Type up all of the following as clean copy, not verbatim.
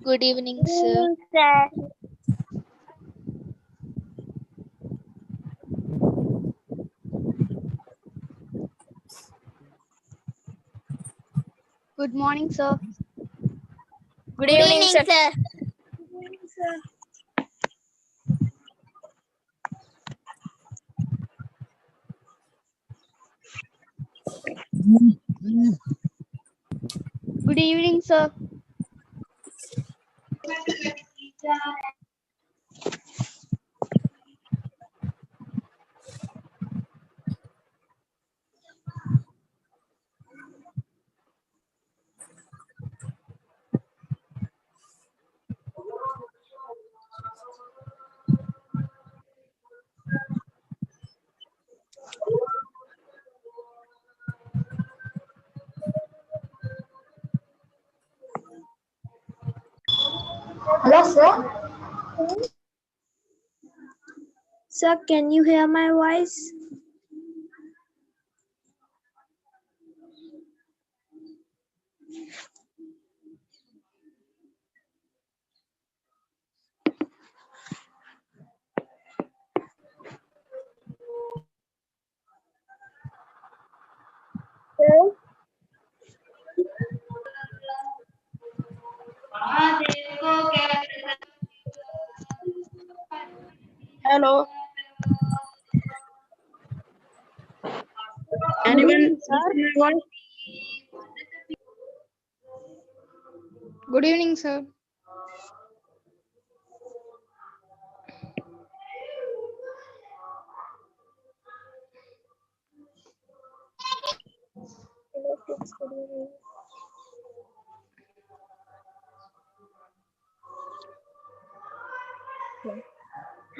Good evening, sir. Sir. Good morning, sir. Good evening, sir. Good evening, sir. Hello, sir. Sir, can you hear my voice? Hello. Anyone listen my voice? Good evening, sir.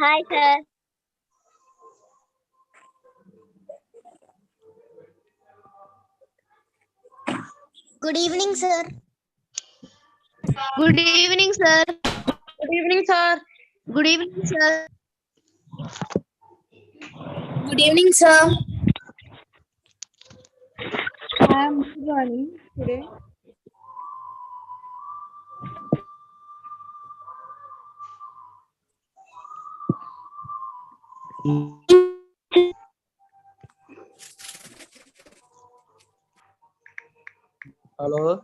Hi, sir. Good evening, sir. Good evening, sir. Good evening, sir. Good evening, sir. Good evening, sir. I am running today. Hello.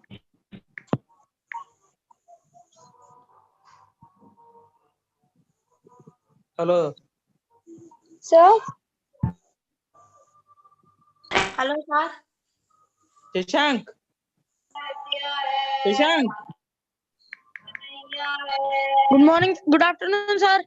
Hello. Sir? Hello, sir. Shashank. Shashank. Good morning. Good afternoon, sir.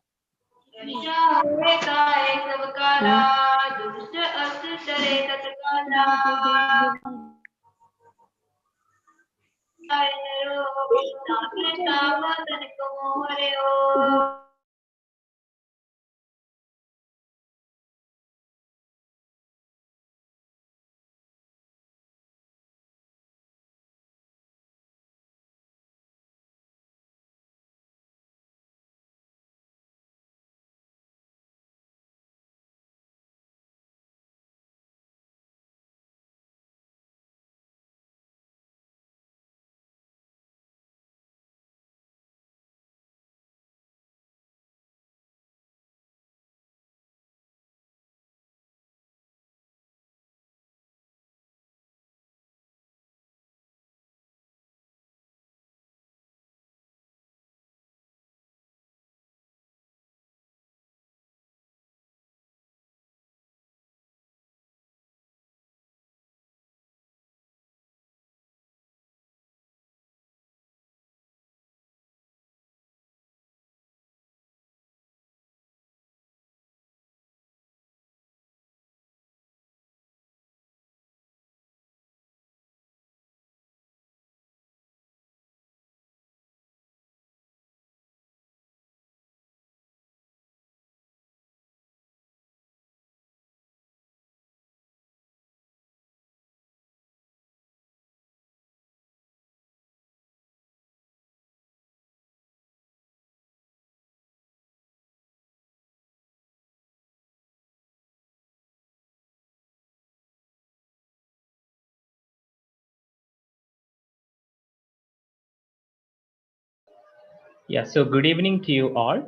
Yeah, so good evening to you all.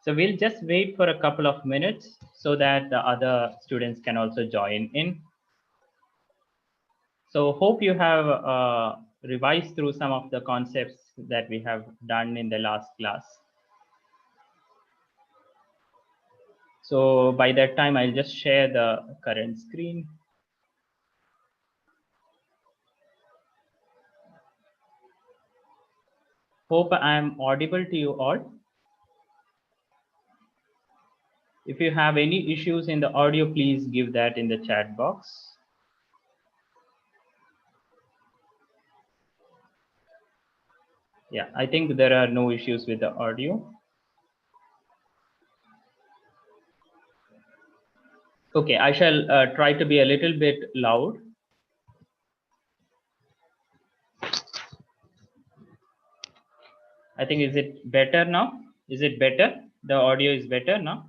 So we'll just wait for a couple of minutes so that the other students can also join in. So hope you have revised through some of the concepts that we have done in the last class. So by that time, I'll just share the current screen. Hope I'm audible to you all. If you have any issues in the audio, please give that in the chat box. Yeah, I think there are no issues with the audio. Okay, I shall try to be a little bit loud. I think, is it better now? Is it better? The audio is better now?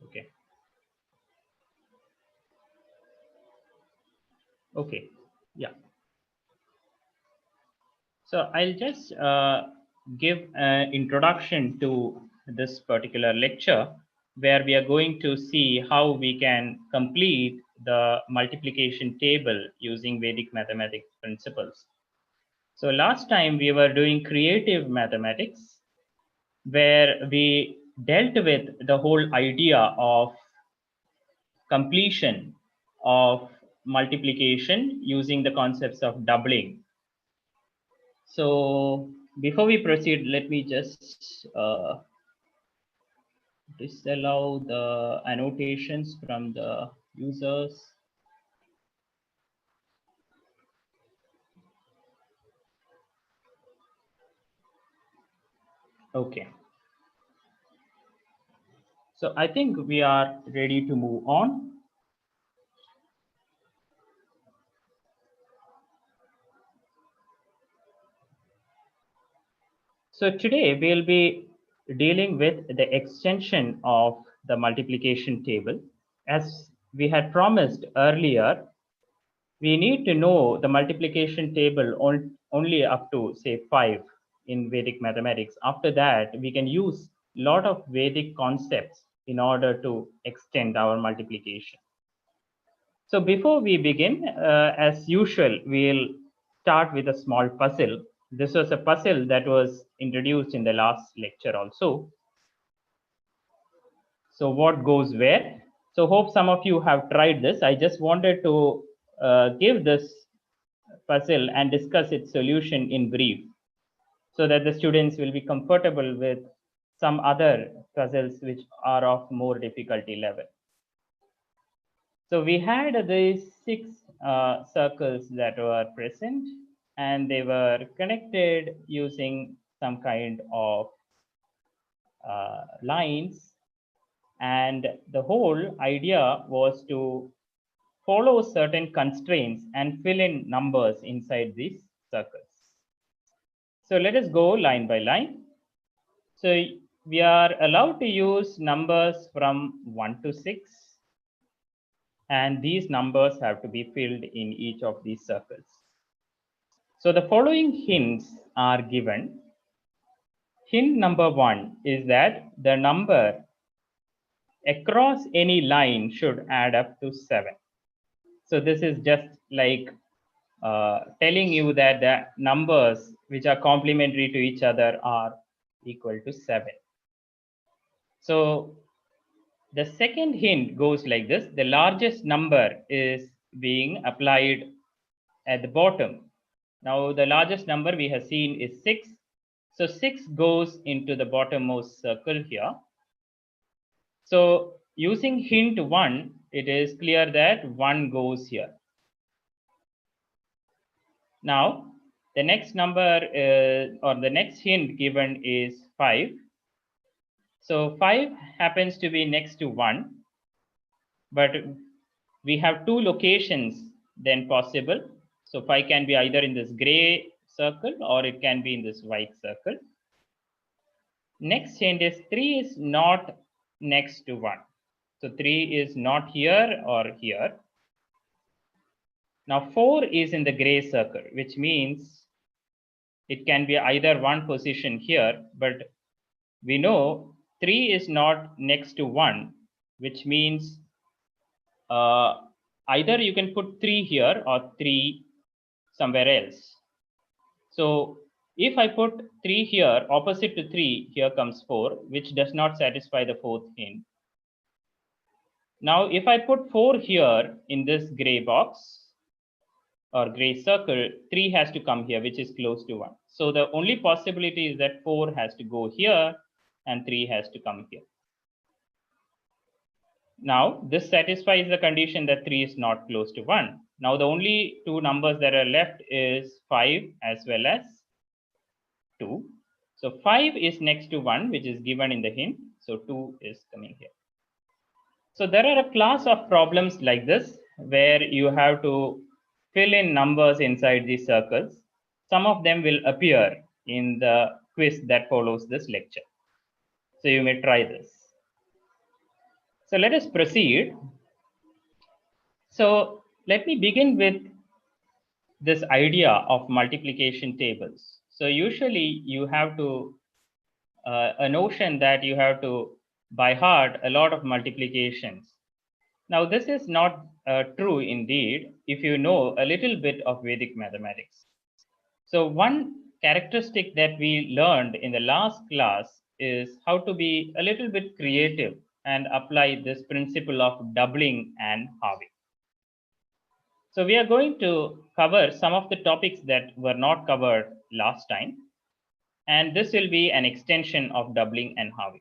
Okay. Okay, yeah. So I'll just give an introduction to this particular lecture where we are going to see how we can complete the multiplication table using Vedic mathematics principles. So last time we were doing creative mathematics where we dealt with the whole idea of completion of multiplication using the concepts of doubling. So before we proceed, let me just disallow the annotations from the users. Okay. So I think we are ready to move on. So today we'll be dealing with the extension of the multiplication table. As we had promised earlier, we need to know the multiplication table only up to say 5 in Vedic mathematics. After that, we can use a lot of Vedic concepts in order to extend our multiplication. So before we begin, as usual, we'll start with a small puzzle. This was a puzzle that was introduced in the last lecture also. So what goes where? So hope some of you have tried this. I just wanted to give this puzzle and discuss its solution in brief so that the students will be comfortable with some other puzzles which are of more difficulty level. So we had these 6 circles that were present and they were connected using some kind of lines, and the whole idea was to follow certain constraints and fill in numbers inside these circles. So let us go line by line. So we are allowed to use numbers from 1 to 6, and these numbers have to be filled in each of these circles. So the following hints are given. Hint number 1 is that the number across any line should add up to 7. So this is just like telling you that the numbers which are complementary to each other are equal to 7. So the second hint goes like this. The largest number is being applied at the bottom. Now the largest number we have seen is 6. So 6 goes into the bottommost circle here. So using hint 1, it is clear that 1 goes here. Now the next number or the next hint given is 5. So 5 happens to be next to 1, but we have 2 locations then possible. So 5 can be either in this gray circle or it can be in this white circle. Next hint is 3 is not next to 1. So 3 is not here or here. Now 4 is in the gray circle, which means it can be either one position here, but we know 3 is not next to 1, which means either you can put 3 here or 3 somewhere else. So if I put 3 here, opposite to 3, here comes 4, which does not satisfy the fourth hint. Now, if I put 4 here in this gray box or gray circle, 3 has to come here, which is close to 1. So the only possibility is that 4 has to go here and 3 has to come here. Now, this satisfies the condition that 3 is not close to 1. Now, the only two numbers that are left is 5 as well as 2. So 5 is next to 1, which is given in the hint. So 2 is coming here. So there are a class of problems like this where you have to fill in numbers inside these circles. Some of them will appear in the quiz that follows this lecture. So you may try this. So let us proceed. So let me begin with this idea of multiplication tables. So usually you have to, a notion that you have to by heart a lot of multiplications. Now this is not true indeed if you know a little bit of Vedic mathematics. So one characteristic that we learned in the last class is how to be a little bit creative and apply this principle of doubling and halving. So we are going to cover some of the topics that were not covered last time, and this will be an extension of doubling and halving.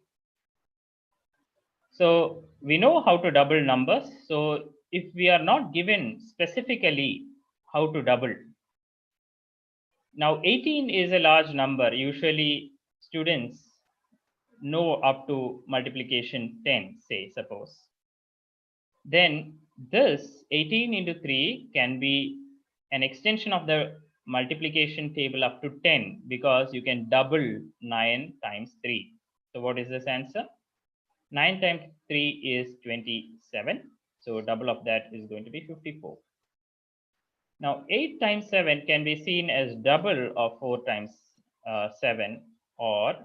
So we know how to double numbers. So if we are not given specifically how to double, now 18 is a large number. Usually students know up to multiplication 10, say, suppose. Then this 18 into 3 can be an extension of the multiplication table up to 10 because you can double 9 times 3. So what is this answer? 9 times 3 is 27. So double of that is going to be 54. Now 8 times 7 can be seen as double of 4 times 7, or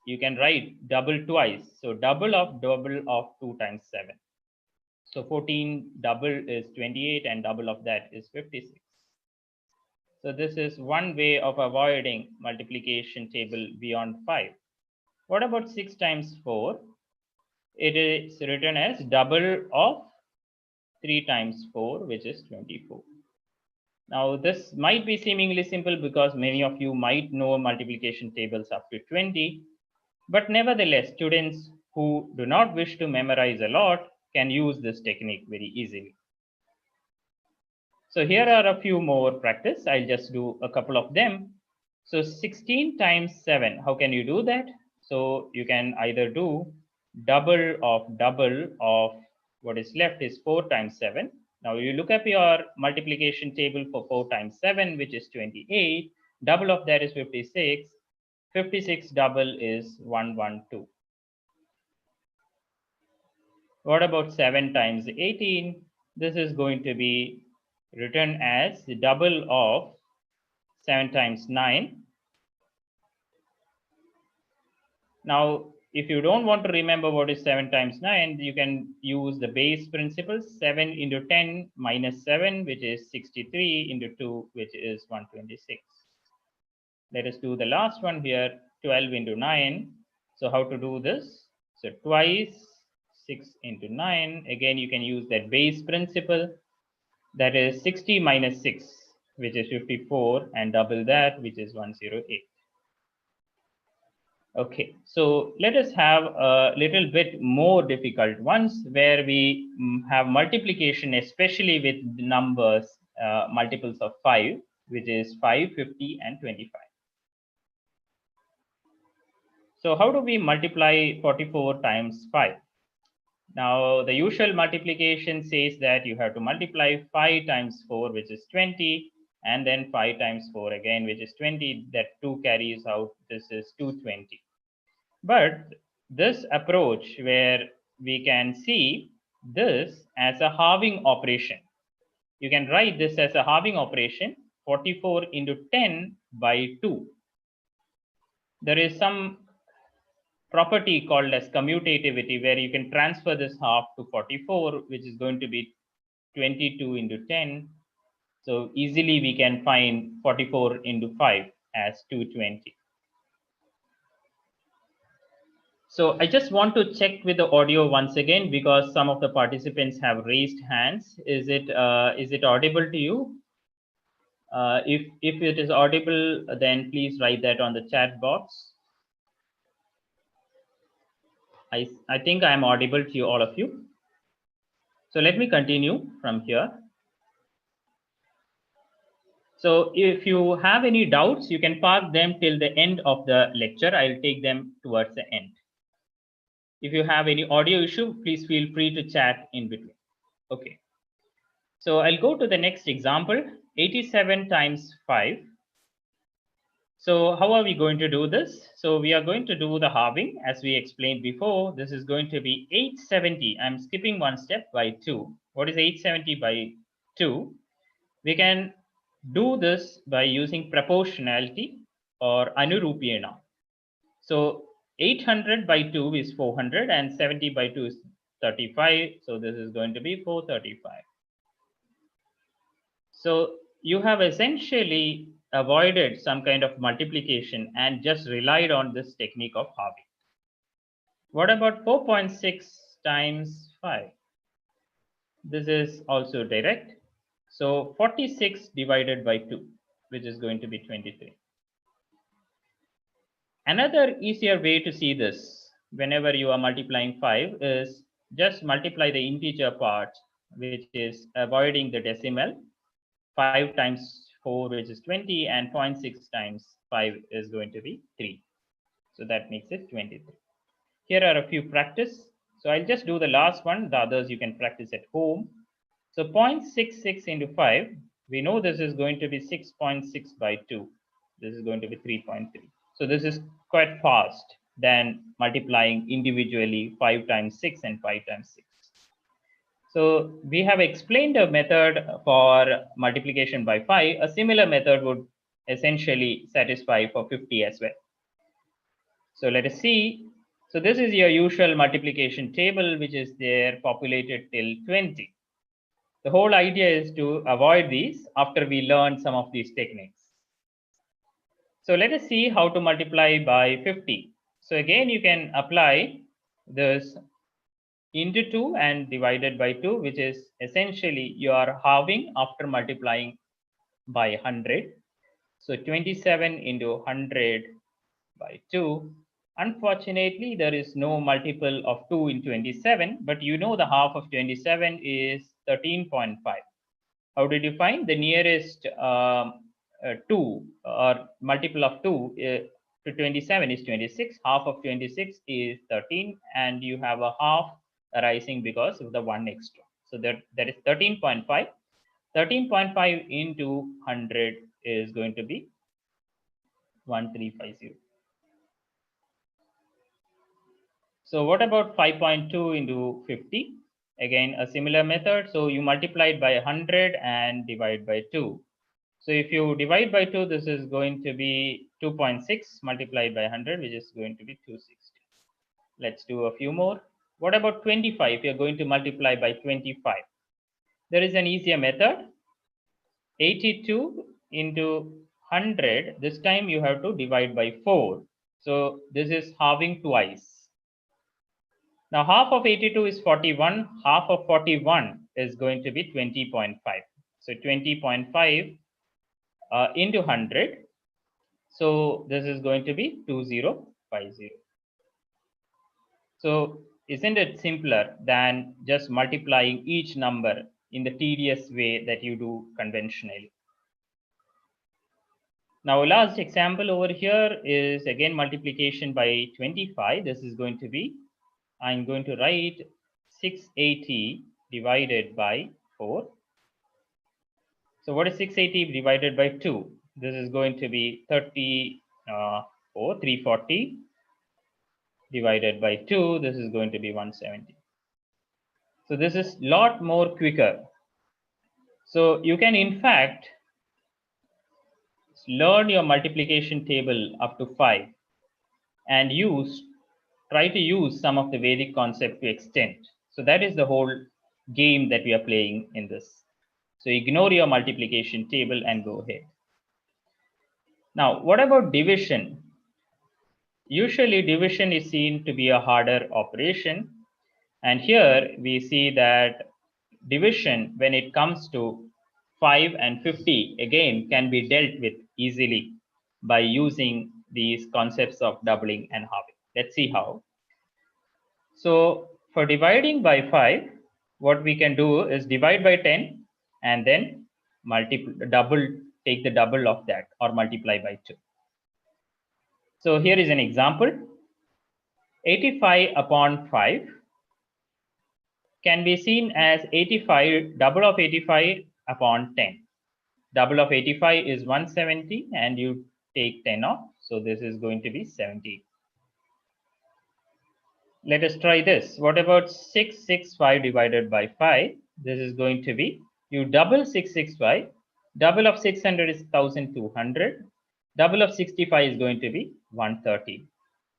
you can write double twice. So double of 2 times 7. So 14 double is 28 and double of that is 56. So this is one way of avoiding multiplication table beyond 5. What about 6 times 4? It is written as double of 3 times 4, which is 24. Now this might be seemingly simple because many of you might know multiplication tables up to 20, but nevertheless, students who do not wish to memorize a lot can use this technique very easily. So here are a few more practice. I'll just do a couple of them. So 16 times 7, how can you do that? So you can either do double of what is left is 4 times 7. Now you look up your multiplication table for 4 times 7, which is 28. Double of that is 56. 56 double is 112. What about 7 times 18? This is going to be written as the double of 7 times 9. Now, if you don't want to remember what is 7 times 9, you can use the base principle. 7 into 10 minus 7, which is 63, into 2, which is 126. Let us do the last one here, 12 into 9. So how to do this? So twice 6 into 9. Again, you can use that base principle. That is 60 minus 6, which is 54, and double that, which is 108. Okay, so let us have a little bit more difficult ones where we have multiplication, especially with numbers, multiples of 5, which is 5, 50, and 25. So how do we multiply 44 times 5? Now, the usual multiplication says that you have to multiply 5 times 4, which is 20, and then 5 times 4 again, which is 20. That 2 carries out, this is 220. But this approach where we can see this as a halving operation. You can write this as a halving operation, 44 into 10 by 2. There is some property called as commutativity where you can transfer this half to 44, which is going to be 22 into 10. So easily we can find 44 into 5 as 220. So I just want to check with the audio once again because some of the participants have raised hands. Is it audible to you? If it is audible, then please write that on the chat box. I think I am audible to you, all of you. So let me continue from here. So if you have any doubts, you can park them till the end of the lecture. I'll take them towards the end. If you have any audio issue, please feel free to chat in between. Okay. So I'll go to the next example, 87 times 5. So how are we going to do this? So we are going to do the halving as we explained before. This is going to be 870. I'm skipping one step by 2. What is 870 by 2? We can do this by using proportionality or anurupena. So 800 by 2 is 400 and 70 by 2 is 35. So this is going to be 435. So you have essentially avoided some kind of multiplication and just relied on this technique of halving. What about 4.6 times 5? This is also direct. So 46 divided by 2, which is going to be 23. Another easier way to see this whenever you are multiplying 5 is just multiply the integer part, which is avoiding the decimal. 5 times 4, which is 20, and 0.6 times 5 is going to be 3. So that makes it 23. Here are a few practice. So I'll just do the last one. The others you can practice at home. So 0.66 into 5, we know this is going to be 6.6 by 2. This is going to be 3.3. So this is quite fast than multiplying individually 5 times 6 and 5 times 6. So we have explained a method for multiplication by 5. A similar method would essentially satisfy for 50 as well. So let us see. So this is your usual multiplication table, which is there populated till 20. The whole idea is to avoid these after we learn some of these techniques. So let us see how to multiply by 50. So again, you can apply this into 2 and divided by 2, which is essentially you are halving after multiplying by 100. So 27 into 100 by 2. Unfortunately, there is no multiple of 2 in 27, but you know the half of 27 is 13.5. How did you find? The nearest 2 or multiple of 2 to 27 is 26. Half of 26 is 13, and you have a half arising because of the 1 extra. So that is 13.5. 13.5 into 100 is going to be 1350. So what about 5.2 into 50? Again, a similar method. So you multiply it by 100 and divide by 2. So if you divide by 2, this is going to be 2.6 multiplied by 100, which is going to be 260. Let's do a few more. What about 25? You're going to multiply by 25. There is an easier method. 82 into 100. This time you have to divide by 4. So this is halving twice. Now half of 82 is 41. Half of 41 is going to be 20.5. So 20.5 into 100. So this is going to be 2050. So isn't it simpler than just multiplying each number in the tedious way that you do conventionally? Now last example over here is again multiplication by 25. This is going to be, I'm going to write 680 divided by 4. So what is 680 divided by 2? This is going to be 340 divided by 2. This is going to be 170. So this is lot more quicker. So you can in fact learn your multiplication table up to 5 and try to use some of the Vedic concept to extend. So that is the whole game that we are playing in this. So ignore your multiplication table and go ahead. Now, what about division? Usually division is seen to be a harder operation. And here we see that division, when it comes to 5 and 50, again, can be dealt with easily by using these concepts of doubling and halving. Let's see how. So for dividing by 5, what we can do is divide by 10 and then take the double of that or multiply by 2. So here is an example. 85 upon 5 can be seen as 85, double of 85 upon 10. Double of 85 is 170 and you take 10 off. So this is going to be 70. Let us try this. What about 665 divided by 5? This is going to be, you double 665, double of 600 is 1200, double of 65 is going to be 130.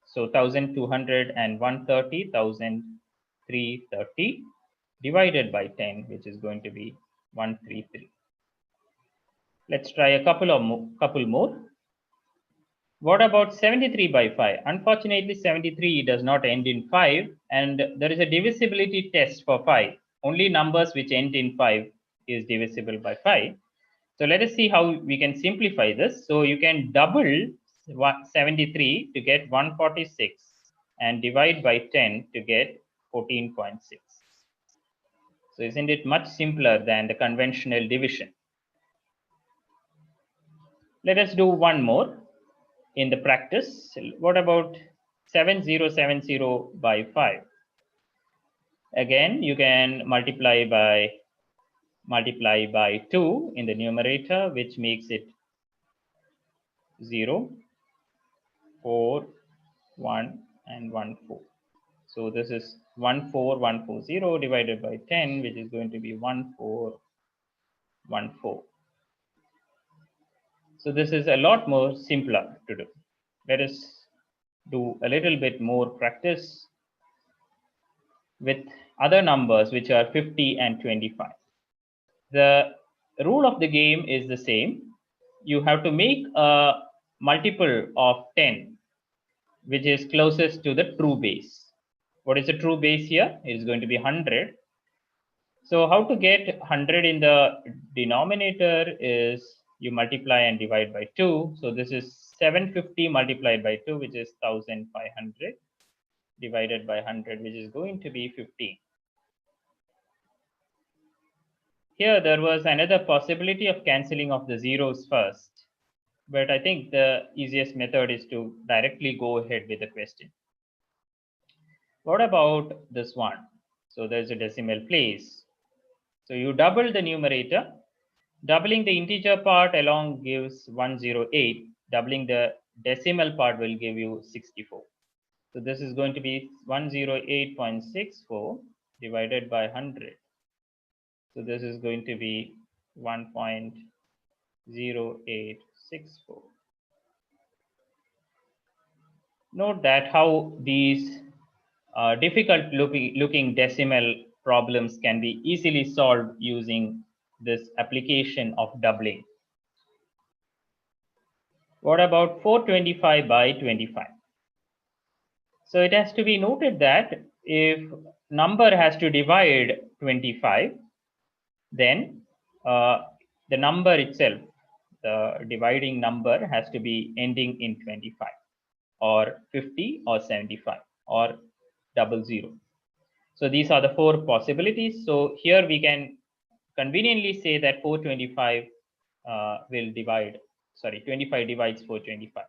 So 1200 and 130, 1330 divided by 10, which is going to be 133. Let's try a couple more. What about 73 by 5? Unfortunately, 73 does not end in 5, and there is a divisibility test for 5. Only numbers which end in 5 is divisible by 5. So let us see how we can simplify this. So you can double 73 to get 146 and divide by 10 to get 14.6. So isn't it much simpler than the conventional division? Let us do one more. In the practice, what about 7070 by 5? Again, you can multiply by 2 in the numerator, which makes it 0, 4, 1, and 1, 4. So this is 14140 divided by 10, which is going to be 1414. So this is a lot more simpler to do. Let us do a little bit more practice with other numbers, which are 50 and 25. The rule of the game is the same. You have to make a multiple of 10, which is closest to the true base. What is the true base here? It is going to be 100. So how to get 100 in the denominator is you multiply and divide by 2. So this is 750 multiplied by 2, which is 1500 divided by 100, which is going to be 15. Here there was another possibility of cancelling of the zeros first, but I think the easiest method is to directly go ahead with the question. What about this one? So there's a decimal place. So you double the numerator. Doubling the integer part along gives 108. Doubling the decimal part will give you 64. So this is going to be 108.64 divided by 100. So this is going to be 1.0864. Note that how these difficult looking decimal problems can be easily solved using this application of doubling. What about 425 by 25? So it has to be noted that if number has to divide 25, then the number itself, the dividing number, has to be ending in 25 or 50 or 75 or 00. So these are the 4 possibilities. So here we can conveniently say that 425 will divide, 25 divides 425.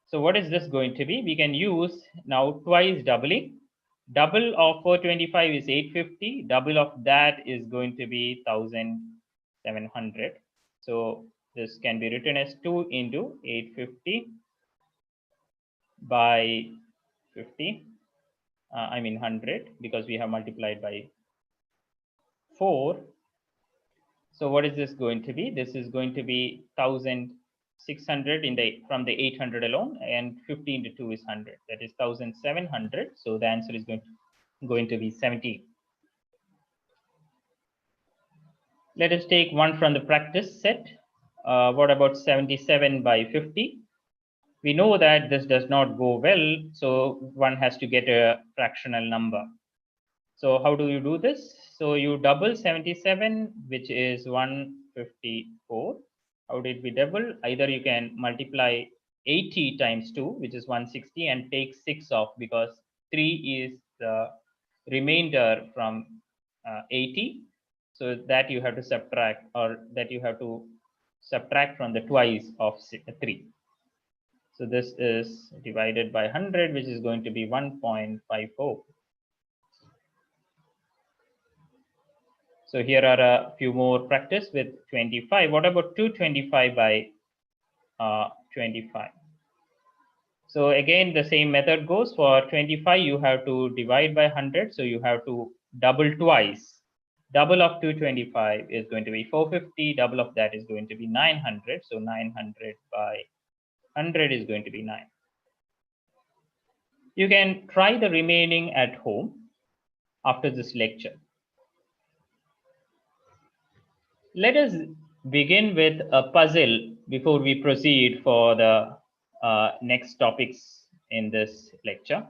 So what is this going to be? We can use now twice doubling. Double of 425 is 850. Double of that is going to be 1700. So this can be written as 2 into 850 by 50. 100, because we have multiplied by 4. So what is this going to be? This is going to be 1600 from the 800 alone, and 15 to 2 is 100. That is 1700. So the answer is going to be 17. Let us take one from the practice set. What about 77 by 50? We know that this does not go well, so one has to get a fractional number. So how do you do this? So you double 77, which is 154. How did we double? Either you can multiply 80 times 2, which is 160, and take 6 off, because 3 is the remainder from 80. So that you have to subtract, or that you have to subtract from the twice of 3. So this is divided by 100, which is going to be 1.54. So here are a few more practice with 25. What about 225 by 25? So again, the same method goes. For 25, you have to divide by 100. So you have to double twice. Double of 225 is going to be 450. Double of that is going to be 900. So 900 by 100 is going to be 9. You can try the remaining at home after this lecture. Let us begin with a puzzle before we proceed for the next topics in this lecture.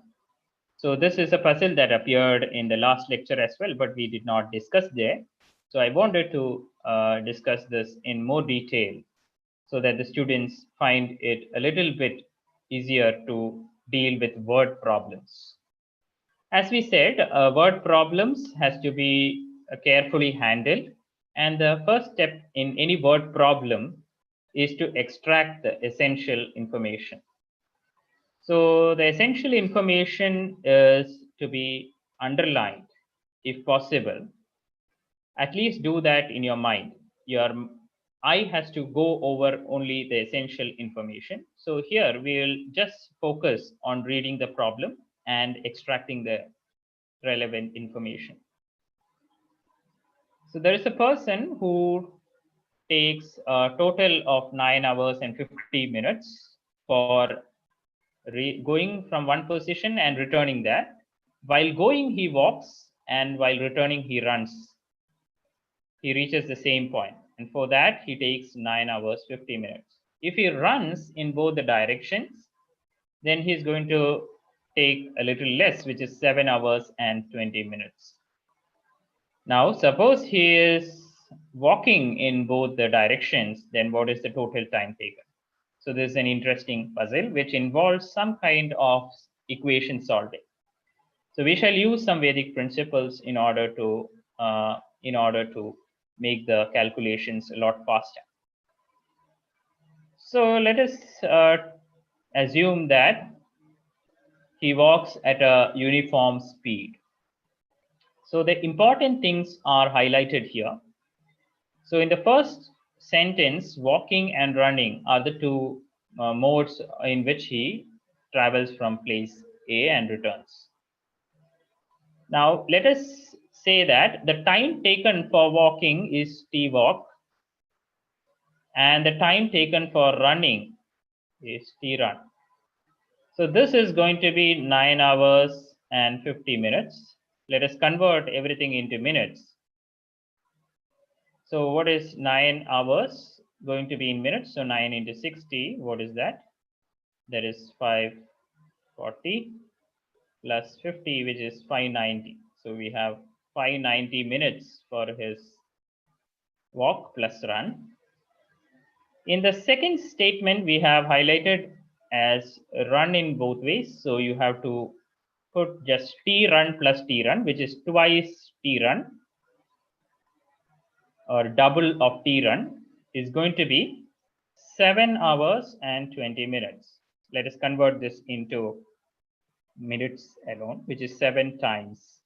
So this is a puzzle that appeared in the last lecture as well, but we did not discuss there. So I wanted to discuss this in more detail so that the students find it a little bit easier to deal with word problems. As we said, word problems has to be carefully handled. And the first step in any word problem is to extract the essential information. So the essential information is to be underlined, if possible. At least do that in your mind. Your eye has to go over only the essential information. So here we will just focus on reading the problem and extracting the relevant information. So there is a person who takes a total of 9 hours and 50 minutes for going from one position and returning there. While going, he walks, and while returning, he runs. He reaches the same point, and for that, he takes 9 hours, 50 minutes. If he runs in both the directions, then he's going to take a little less, which is 7 hours and 20 minutes. Now, suppose he is walking in both the directions, then what is the total time taken? So this is an interesting puzzle which involves some kind of equation solving. So we shall use some Vedic principles in order to make the calculations a lot faster. So let us assume that he walks at a uniform speed. So the important things are highlighted here. So in the first sentence, walking and running are the two modes in which he travels from place A and returns. Now, let us say that the time taken for walking is t walk, and the time taken for running is t run. So this is going to be 9 hours and 50 minutes. Let us convert everything into minutes. So what is 9 hours going to be in minutes? So 9 into 60, what is that? That is 540 plus 50, which is 590. So we have 590 minutes for his walk plus run. In the second statement, we have highlighted as run in both ways. So you have to put just t run plus t run, which is twice t run, or double of t run, is going to be 7 hours and 20 minutes. Let us convert this into minutes alone, which is 7 times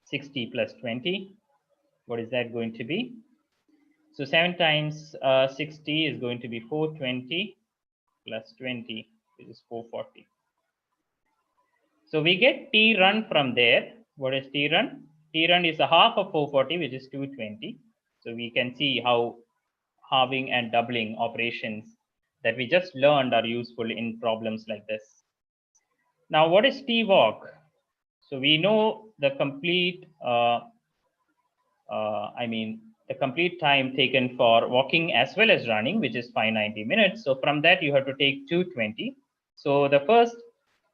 60 plus 20. What is that going to be? So 7 times 60 is going to be 420 plus 20, which is 440. So we get t run from there. What is t run? T run is a half of 440, which is 220. So we can see how halving and doubling operations that we just learned are useful in problems like this. Now, what is t walk? So we know the complete, the complete time taken for walking as well as running, which is 590 minutes. So from that, you have to take 220. So the first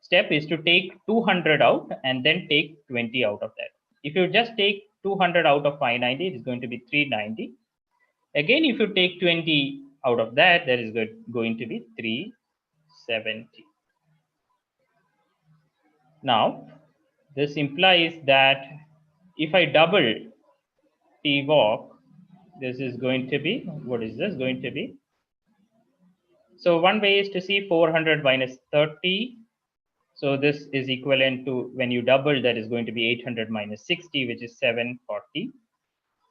step is to take 200 out and then take 20 out of that. If you just take 200 out of 590, it is going to be 390. Again, if you take 20 out of that, that is going to be 370. Now, this implies that if I double t walk, this is going to be, what is this going to be? So one way is to see 400 minus 30. So this is equivalent to, when you double, that is going to be 800 minus 60, which is 740.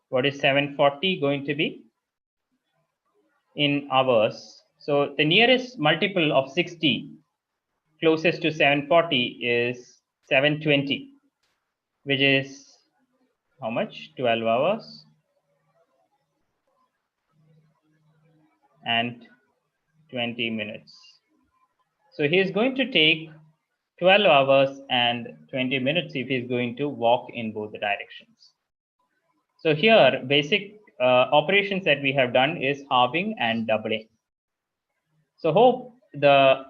What is 740 going to be in hours? So the nearest multiple of 60 closest to 740 is 720, which is how much? 12 hours and 20 minutes. So he is going to take 12 hours and 20 minutes if he's going to walk in both the directions. So here, basic operations that we have done is halving and doubling. So hope the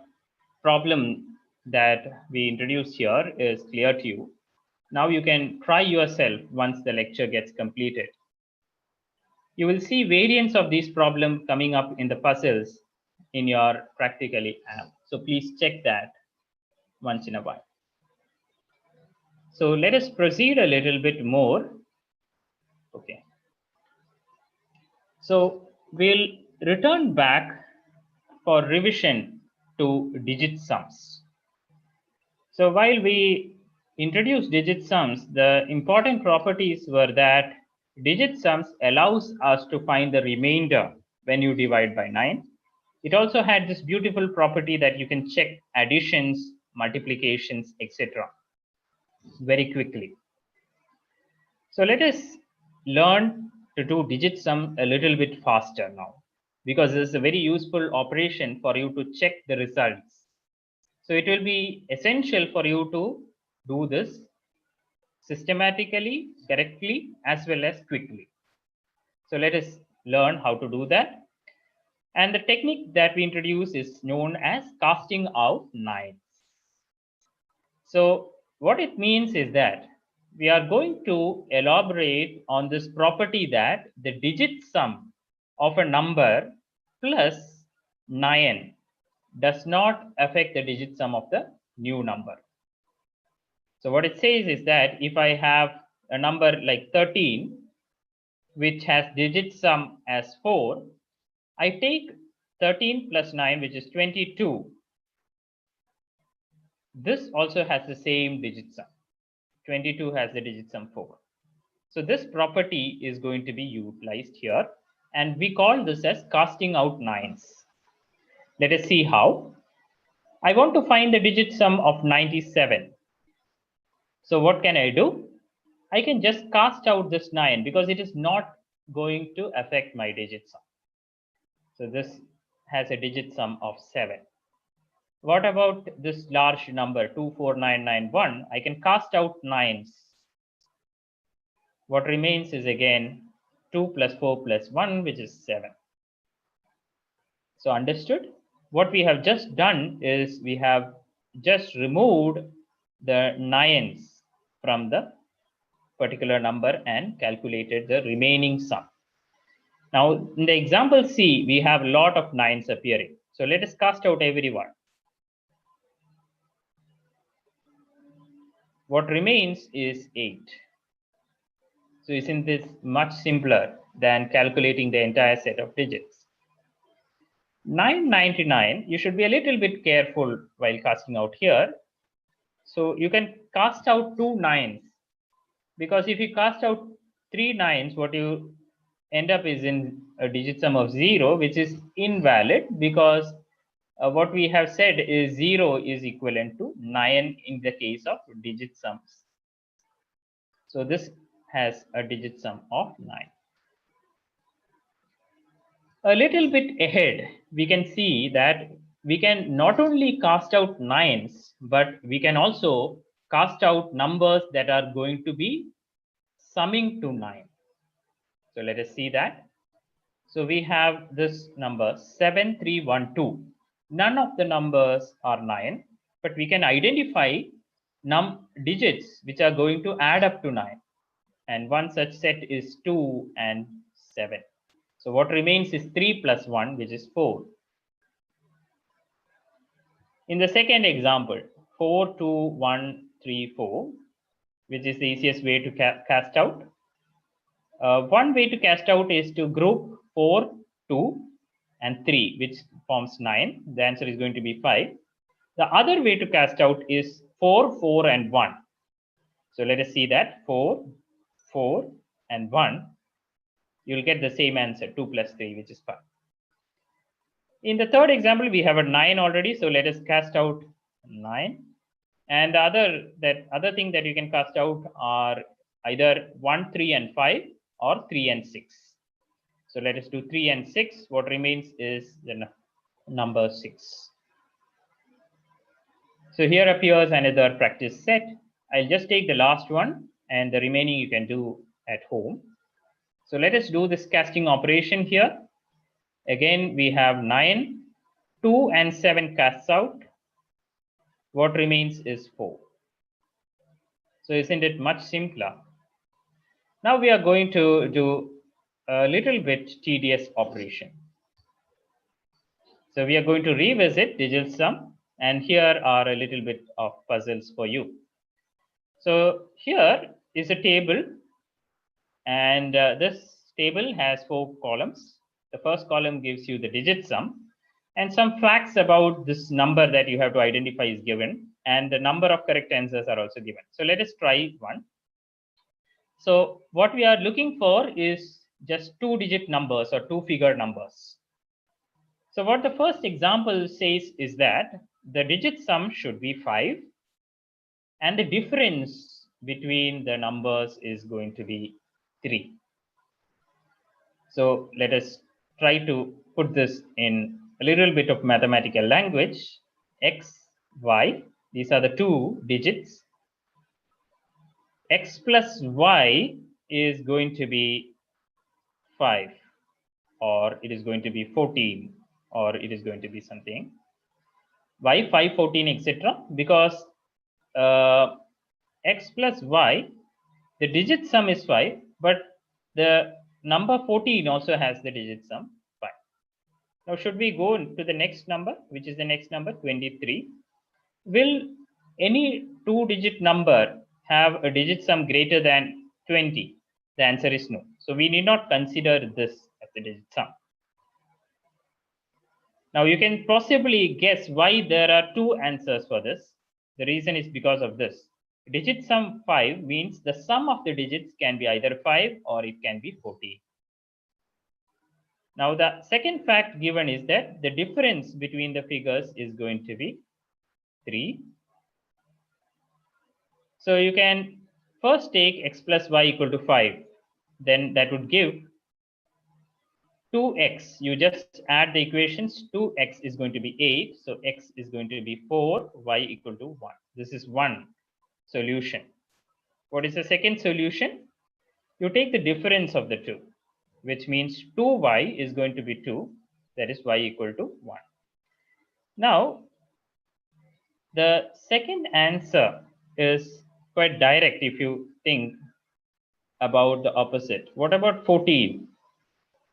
problem that we introduced here is clear to you. Now you can try yourself once the lecture gets completed. You will see variants of these problems coming up in the puzzles in your practically app. So please check that once in a while. So let us proceed a little bit more. Okay. So we'll return back for revision to digit sums. So while we introduced digit sums, the important properties were that digit sums allows us to find the remainder when you divide by 9. It also had this beautiful property that you can check additions, multiplications, etc. very quickly. So let us learn to do digit sum a little bit faster now, because this is a very useful operation for you to check the results. So it will be essential for you to do this systematically, correctly, as well as quickly. So let us learn how to do that. And the technique that we introduce is known as casting out nines. So what it means is that we are going to elaborate on this property that the digit sum of a number plus 9 does not affect the digit sum of the new number. So what it says is that if I have a number like 13, which has digit sum as 4, I take 13 plus 9, which is 22. This also has the same digit sum. 22 has the digit sum 4. So this property is going to be utilized here, and we call this as casting out nines. Let us see how. I want to find the digit sum of 97. So what can I do? I can just cast out this 9 because it is not going to affect my digit sum. So this has a digit sum of 7. What about this large number 24991? I can cast out 9s. What remains is again 2 plus 4 plus 1, which is 7. So understood? What we have just done is we have just removed the 9s from the particular number and calculated the remaining sum. Now in the example C, we have a lot of 9s appearing. So let us cast out every one. What remains is 8. So isn't this much simpler than calculating the entire set of digits? 999, you should be a little bit careful while casting out here. So you can cast out 2 9s, because if you cast out 3 9s, what you end up is in a digit sum of 0, which is invalid, because what we have said is 0 is equivalent to 9 in the case of digit sums. So this has a digit sum of 9. A little bit ahead, we can see that we can not only cast out nines, but we can also cast out numbers that are going to be summing to 9. So let us see that. So we have this number 7312. None of the numbers are 9, but we can identify digits which are going to add up to 9. And one such set is 2 and 7. So what remains is 3 plus 1, which is 4. In the second example, 4, 2, 1, 3, 4, which is the easiest way to cast out. One way to cast out is to group 4, 2, and 3, which forms 9. The answer is going to be 5. The other way to cast out is 4, 4, and 1. So let us see that 4, 4, and 1. You'll get the same answer, 2 plus 3, which is 5. In the third example, we have a 9 already. So let us cast out 9. And the other thing that you can cast out are either 1, 3, and 5 or 3 and 6. So let us do 3 and 6. What remains is the number 6. So here appears another practice set. I'll just take the last one and the remaining you can do at home. So let us do this casting operation here. Again, we have 9, 2 and 7 casts out. What remains is 4. So isn't it much simpler? Now we are going to do a little bit tedious operation. So we are going to revisit digit sum, and here are a little bit of puzzles for you. So here is a table, and this table has 4 columns. The first column gives you the digit sum, and some facts about this number that you have to identify is given, and the number of correct answers are also given. So let us try one. So what we are looking for is just 2-digit numbers or 2-figure numbers. So what the first example says is that the digit sum should be 5, and the difference between the numbers is going to be 3. So let us try to put this in a little bit of mathematical language. X, Y, these are the 2 digits. X plus Y is going to be 5, or it is going to be 14, or it is going to be something. Why 5, 14, etc.? Because X plus Y, the digit sum is 5, but the number 14 also has the digit sum 5. Now, should we go to the next number, which is the next number, 23? Will any 2-digit number have a digit sum greater than 20? The answer is no. So we need not consider this as the digit sum. Now you can possibly guess why there are 2 answers for this. The reason is because of this. Digit sum 5 means the sum of the digits can be either 5 or it can be 14. Now the second fact given is that the difference between the figures is going to be 3. So you can first take x plus y equal to 5. Then that would give 2x. You just add the equations. 2x is going to be 8. So x is going to be 4, y equal to 1. This is one solution. What is the second solution? You take the difference of the two, which means 2y is going to be 2. That is y equal to 1. Now, the second answer is quite direct if you think about the opposite. What about 14?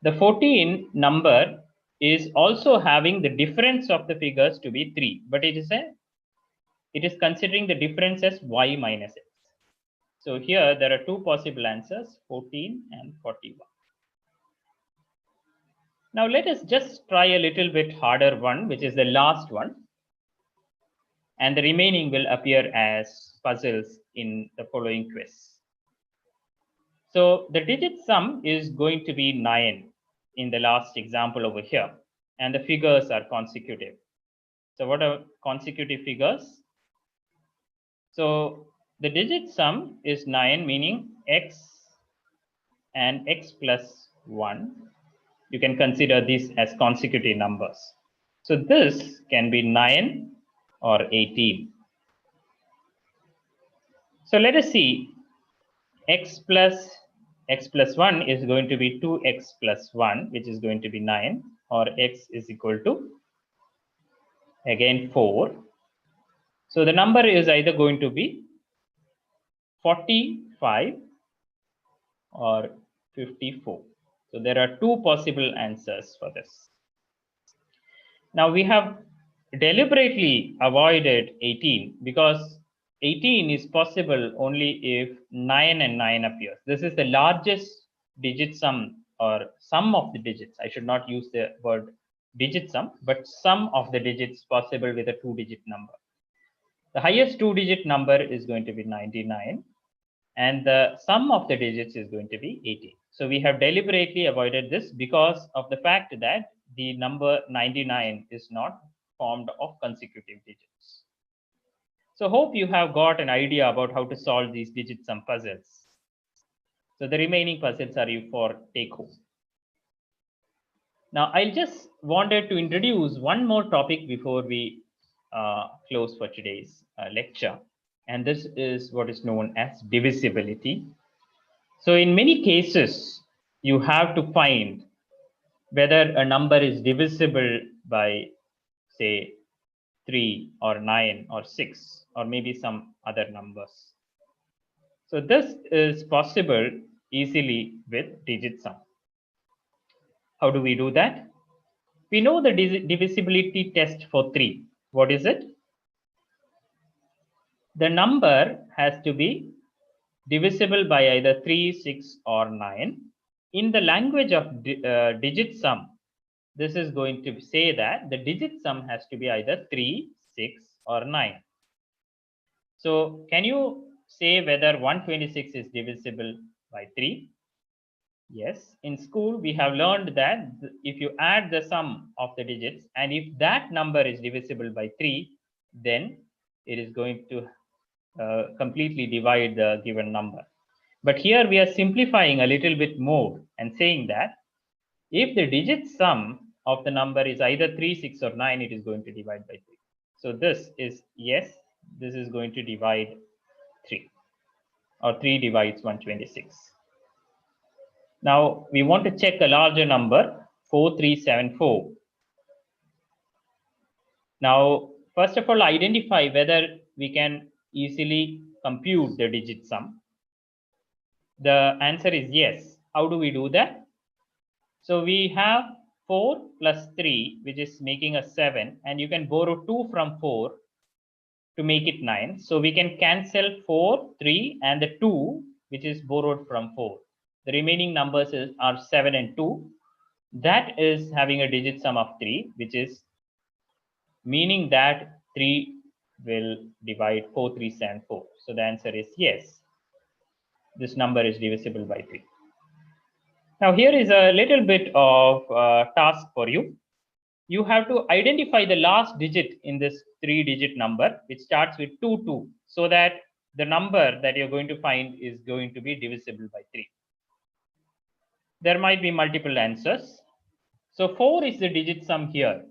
The 14 number is also having the difference of the figures to be 3, but it is considering the difference as y minus x. So here there are 2 possible answers, 14 and 41. Now let us just try a little bit harder one, which is the last one. And the remaining will appear as puzzles in the following quiz. So the digit sum is going to be 9 in the last example over here, and the figures are consecutive. So what are consecutive figures? So the digit sum is 9, meaning x and x plus 1. You can consider this as consecutive numbers. So this can be 9 or 18. So let us see, x plus 1 is going to be 2x plus 1, which is going to be 9, or x is equal to, again, 4. So the number is either going to be 45 or 54. So there are two possible answers for this. Now we have deliberately avoided 18 because 18 is possible only if 9 and 9 appears. This is the largest digit sum or sum of the digits. I should not use the word digit sum, but sum of the digits possible with a 2-digit number. The highest 2-digit number is going to be 99, and the sum of the digits is going to be 18. So we have deliberately avoided this because of the fact that the number 99 is not formed of consecutive digits. So hope you have got an idea about how to solve these digit sum puzzles. So the remaining puzzles are you for take home. Now I just wanted to introduce one more topic before we close for today's lecture. And this is what is known as divisibility. So in many cases, you have to find whether a number is divisible by, say, 3 or 9 or 6, or maybe some other numbers. So this is possible easily with digit sum. How do we do that? We know the divisibility test for 3. What is it? The number has to be divisible by either 3, 6, or 9. In the language of digit sum, this is going to say that the digit sum has to be either 3, 6, or 9. So can you say whether 126 is divisible by 3? Yes. In school, we have learned that if you add the sum of the digits, and if that number is divisible by 3, then it is going to completely divide the given number. But here we are simplifying a little bit more and saying that if the digit sum of the number is either 3, 6, or 9, it is going to divide by 3. So this is yes, this is going to divide 3, or 3 divides 126. Now we want to check a larger number, 4374. Now, first of all, identify whether we can easily compute the digit sum. The answer is yes. How do we do that? So we have 4 plus 3, which is making a 7, and you can borrow 2 from 4 to make it 9. So we can cancel 4, 3, and the 2, which is borrowed from 4. The remaining numbers are 7 and 2. That is having a digit sum of 3, which is meaning that 3 will divide 4, 3, 7, 4. So the answer is yes. This number is divisible by 3. Now here is a little bit of task for you. You have to identify the last digit in this 3-digit number, which starts with 2, 2, so that the number that you're going to find is going to be divisible by 3. There might be multiple answers. So 4 is the digit sum here.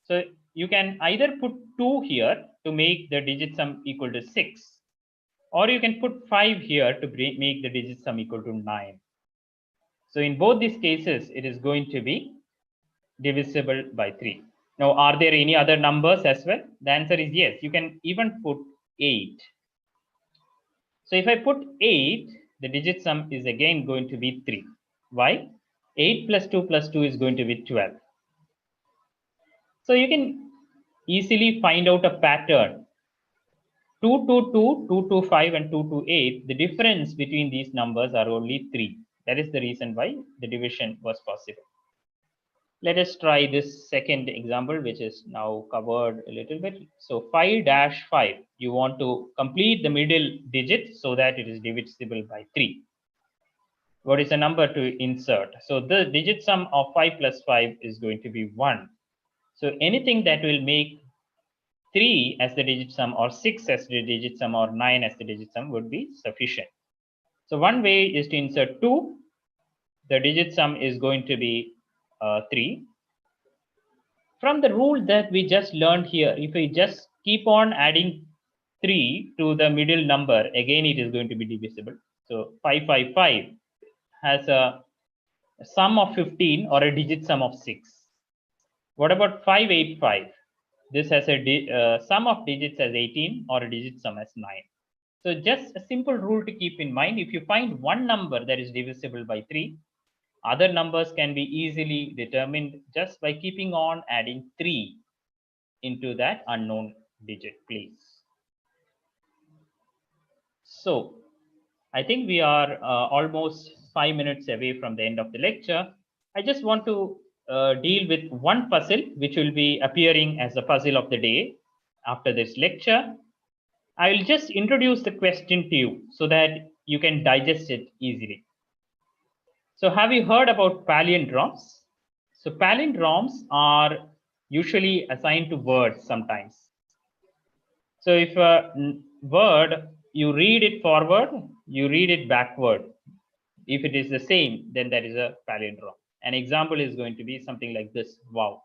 So you can either put 2 here to make the digit sum equal to 6, or you can put 5 here to make the digit sum equal to 9. So in both these cases, it is going to be divisible by 3. Now, are there any other numbers as well? The answer is yes. You can even put 8. So if I put 8, the digit sum is again going to be 3. Why? 8 plus 2 plus 2 is going to be 12. So you can easily find out a pattern. 222, 225, and 228, the difference between these numbers are only 3. That is the reason why the division was possible. Let us try this second example, which is now covered a little bit. So 5-5, you want to complete the middle digit so that it is divisible by 3. What is the number to insert? So the digit sum of 5 plus 5 is going to be 1. So anything that will make 3 as the digit sum, or 6 as the digit sum, or 9 as the digit sum would be sufficient. So one way is to insert 2. The digit sum is going to be 3. From the rule that we just learned here, if we just keep on adding 3 to the middle number, again it is going to be divisible. So 555 has a sum of 15 or a digit sum of 6. What about 585? This has a sum of digits as 18 or a digit sum as 9. So just a simple rule to keep in mind: if you find one number that is divisible by 3, other numbers can be easily determined just by keeping on adding 3 into that unknown digit place. So I think we are almost 5 minutes away from the end of the lecture. I just want to deal with one puzzle which will be appearing as the puzzle of the day after this lecture. I will just introduce the question to you so that you can digest it easily. So have you heard about palindromes? So palindromes are usually assigned to words sometimes. So if a word, you read it forward, you read it backward. If it is the same, then that is a palindrome. An example is going to be something like this: wow.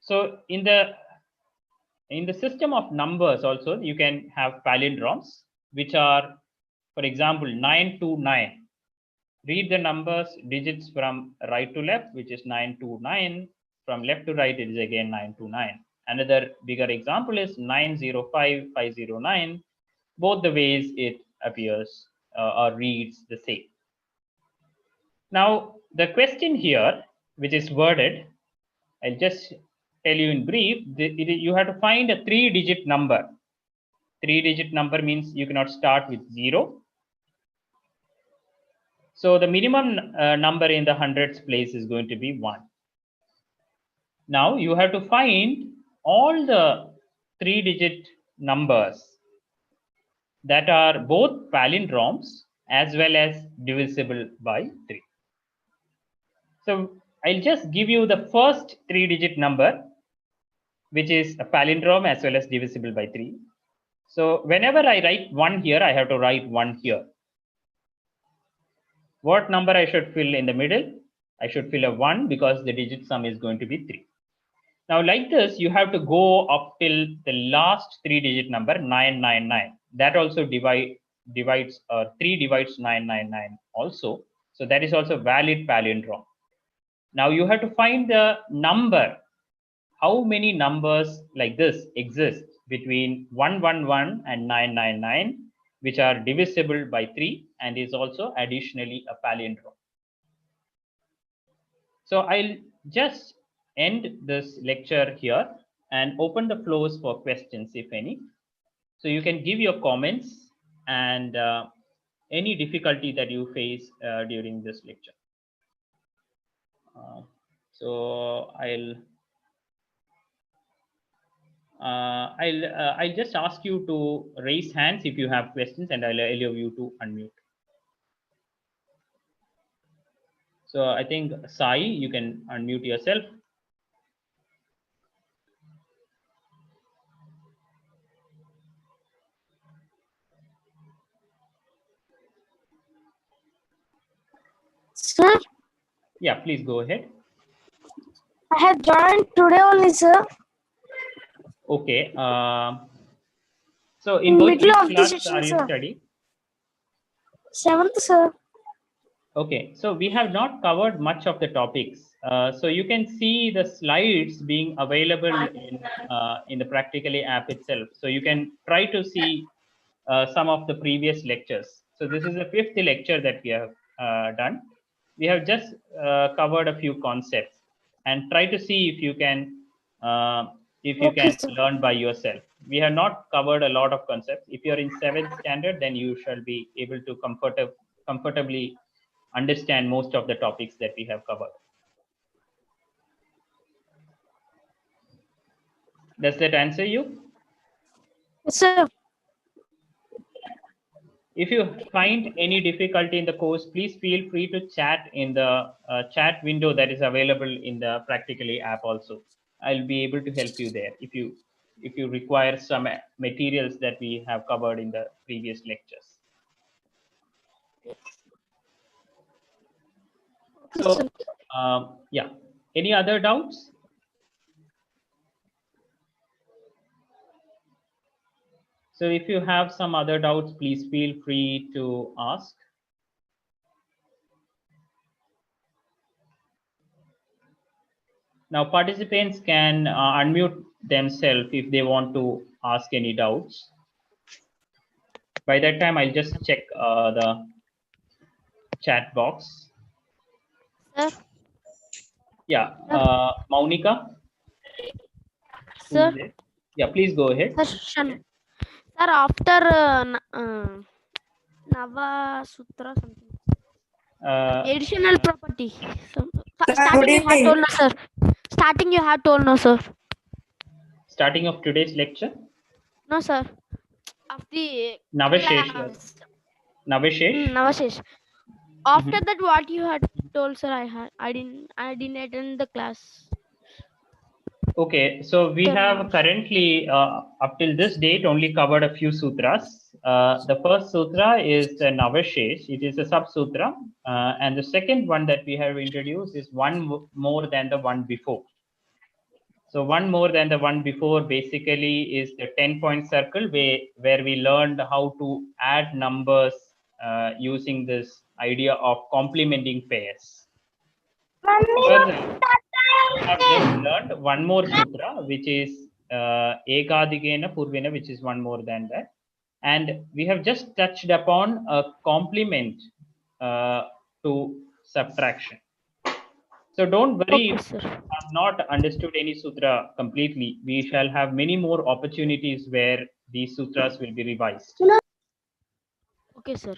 So in the system of numbers also, you can have palindromes, which are, for example, 9 to 9. Read the numbers, digits from right to left, which is 9 to 9. From left to right, it is again 9 to 9. Another bigger example is 905, 509. Both the ways it appears or reads the same. Now, the question here, which is worded, I'll just tell you in brief. You have to find a 3-digit number. 3-digit number means you cannot start with 0. So the minimum number in the hundreds place is going to be 1. Now you have to find all the 3-digit numbers that are both palindromes as well as divisible by 3. So I'll just give you the first 3-digit number, which is a palindrome as well as divisible by 3. So whenever I write 1 here, I have to write 1 here. What number I should fill in the middle? I should fill a 1 because the digit sum is going to be 3. Now like this, you have to go up till the last 3-digit number, 999. That also divides 3 divides 999 also. So that is also valid palindrome. Now you have to find the number. How many numbers like this exist between 111 and 999, which are divisible by 3 and is also additionally a palindrome. So I'll just end this lecture here and open the floors for questions, if any. So you can give your comments and any difficulty that you face during this lecture. So I'll just ask you to raise hands if you have questions, and I'll allow you to unmute. So I think Sai, you can unmute yourself. Sir, Yeah, please go ahead. I have joined today only, sir. Okay. So in which Middle of the class session, are you sir. studying? 7th, sir. Okay, so we have not covered much of the topics. So you can see the slides being available in the Practically app itself. So you can try to see some of the previous lectures. So this is the 5th lecture that we have done. We have just covered a few concepts, and try to see if you can Okay, sir. learn by yourself. We have not covered a lot of concepts. If you are in 7th standard, then you shall be able to comfortably understand most of the topics that we have covered. Does that answer you? Yes, sir. If you find any difficulty in the course, please feel free to chat in the chat window that is available in the Practically app also. I'll be able to help you there if you require some materials that we have covered in the previous lectures. Okay, So sir. Yeah. Any other doubts? So if you have some other doubts, please feel free to ask. Now participants can unmute themselves if they want to ask any doubts. By that time, I'll just check the chat box. Sir. Yeah, Maunika. Sir. Yeah, please go ahead. Sir, after Nava Sutra something. Additional property. Starting you had told no, sir. Starting you had told no, sir. Starting of today's lecture. No, sir. Of the Navashesh. Navashesh. After that, what you had told, sir, I didn't attend the class. Okay, so we have currently up till this date only covered a few sutras. The first sutra is the Navashesh. It is a sub sutra, and the second one that we have introduced is one more than the one before. So one more than the one before basically is the 10-point circle where we learned how to add numbers using this idea of complementing pairs. Further, we have just learned one more sutra, which is Ekadigena Purvena, which is one more than that. And we have just touched upon a complement to subtraction. So don't worry if you have not understood any sutra completely. We shall have many more opportunities where these sutras will be revised. Okay, sir.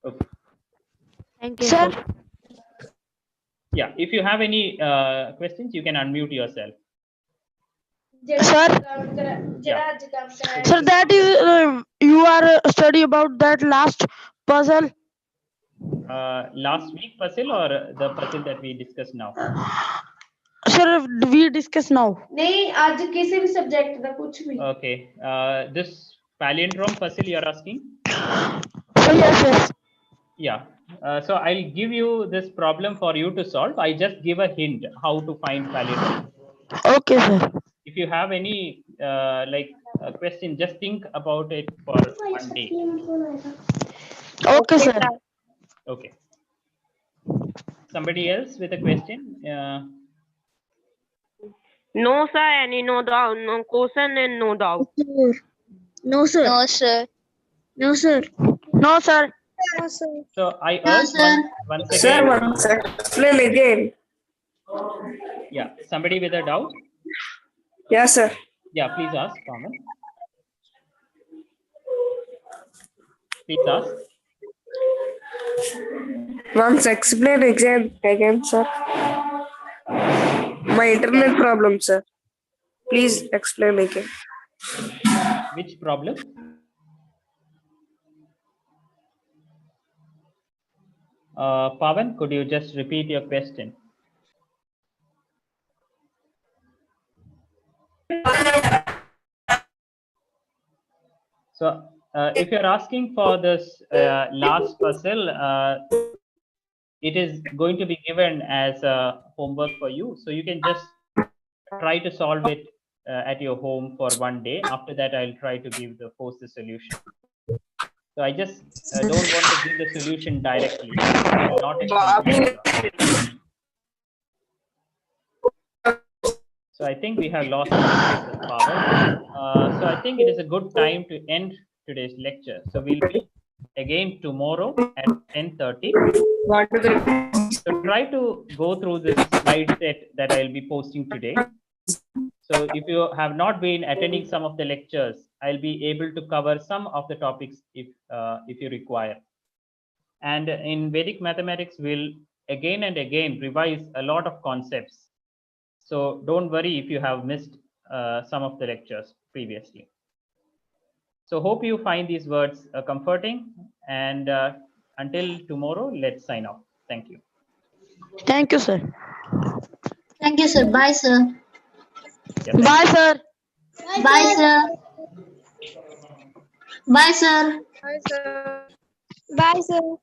Okay. Thank you, sir. Yeah, if you have any questions, you can unmute yourself. Sir, Yeah. sir, that is you are study about that last puzzle. Last week puzzle or the puzzle that we discussed now? Sir, we discuss now. नहीं आज किसी भी subject का कुछ भी. Okay. This palindrome puzzle you are asking? Yes. Yeah. So I'll give you this problem for you to solve. I just give a hint how to find palindrome. Okay, sir. If you have any question, just think about it for one day. Okay, sir. Okay. Somebody else with a question? No, sir. Any no doubt, no question and no doubt. No sir. No, sir. No sir. No, sir. No sir. So I urge once again. Sir, once explain again. Yeah. Somebody with a doubt? Yes, sir. Yeah. Please ask, Pawan. Please ask. Once explain again, sir. My internet problem, sir. Please explain again. Which problem? Pawan, could you just repeat your question? So if you're asking for this last puzzle, it is going to be given as a homework for you. So you can just try to solve it at your home for one day. After that, I'll try to post the solution. So I just don't want to give the solution directly. Not so I think we have lost power. So I think it is a good time to end today's lecture. So we'll meet again tomorrow at 10:30. So try to go through this slide set that I'll be posting today. So if you have not been attending some of the lectures, I'll be able to cover some of the topics if you require. And in Vedic mathematics, we'll again and again revise a lot of concepts. So don't worry if you have missed some of the lectures previously. So hope you find these words comforting, and until tomorrow, let's sign off. Thank you. Thank you, sir. Thank you, sir. Bye, sir. Yeah, Bye, sir. Bye, sir. Bye, sir. Bye sir. Bye sir.